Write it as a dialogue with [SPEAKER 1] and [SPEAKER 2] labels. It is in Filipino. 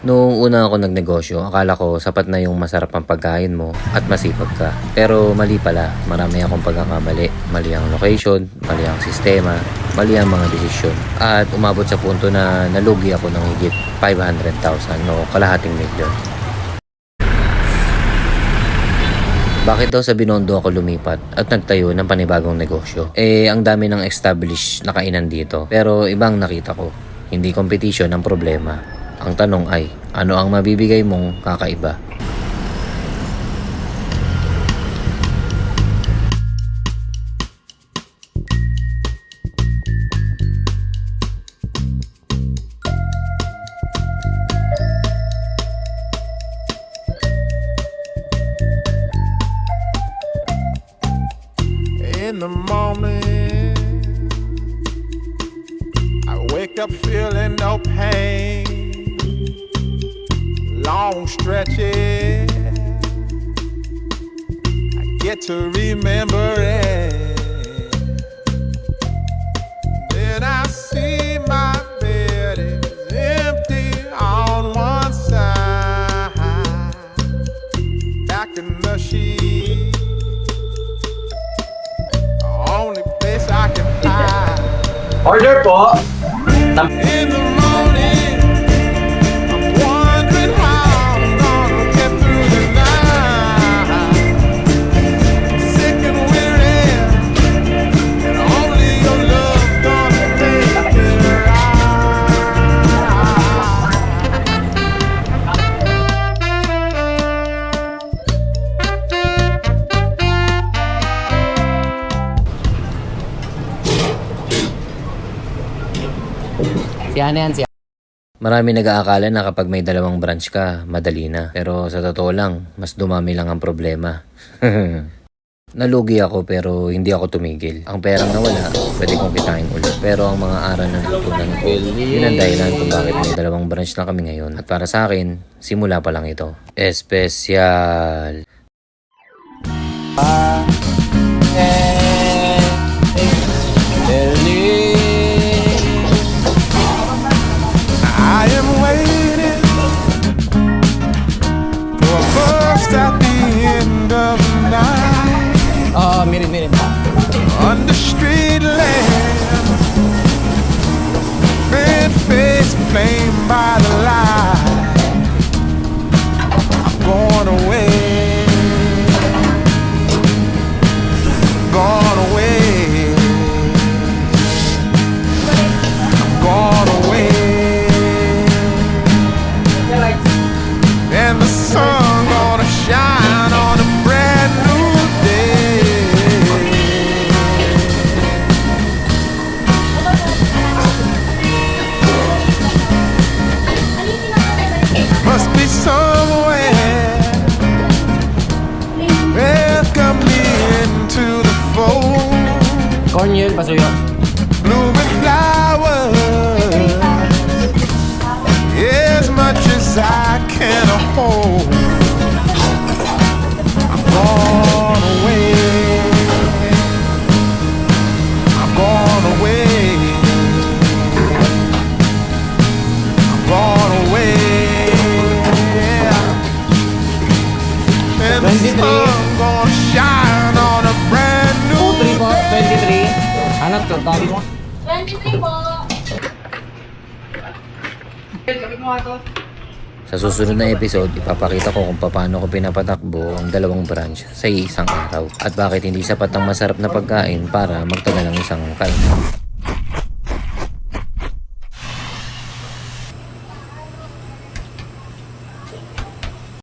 [SPEAKER 1] Noong una ako nagnegosyo, akala ko sapat na yung masarap ang pagkain mo at masipag ka. Pero mali pala, marami akong pagkakamali. Mali ang location, mali ang sistema, mali ang mga desisyon. At umabot sa punto na nalugi ako ng higit 500,000 o kalahating milyon. Bakit daw sa Binondo ako lumipat at nagtayo ng panibagong negosyo? Ang dami ng established na kainan dito. Pero ibang nakita ko, hindi competition ang problema. Ang tanong ay, ano ang mabibigay mong kakaiba?
[SPEAKER 2] In the morning, I wake up feeling no pain. Long stretches, I get to remember it. Then I see my bed is empty on one side. Back in the sheet, only place I can hide.
[SPEAKER 3] Order po.
[SPEAKER 2] In the morning, I'm wondering how I'm gonna get through the night. Sick and weary, and only your love gonna make it right.
[SPEAKER 3] Si ano yan, si
[SPEAKER 1] Marami nag-aakala na kapag may dalawang branch ka, madali na. Pero sa totoo lang, mas dumami lang ang problema. Nalugi ako pero hindi ako tumigil. Ang perang nawala, pwede kong kitain ulit. Pero ang mga aral na natutunan ko, yun ang dahilan kung bakit may dalawang branch na kami ngayon. At para sa akin, simula pa lang ito. Espesyal!
[SPEAKER 2] I am waiting for a burst at the end of the night.
[SPEAKER 3] mirin.
[SPEAKER 2] Under street lamp, red face flame by the light. I'm going away, gone away, I'm gone away. And the sun gonna shine on a brand new day. Must be somewhere welcome me into the fold.
[SPEAKER 3] Corn yun, pasuyo.
[SPEAKER 2] Blooming flowers, as much as I can hold. I'm gone away, I'm gone away, I'm gone away. And the
[SPEAKER 3] 23.
[SPEAKER 2] sun gonna shine on a brand new
[SPEAKER 3] 3 po, 23. Ano to, tabi mo?
[SPEAKER 4] 23 po.
[SPEAKER 1] Sa susunod na episode, ipapakita ko kung paano ko pinapatakbo ang dalawang branch sa isang araw at bakit hindi sapat ang masarap na pagkain para magtagal ng isang kainan.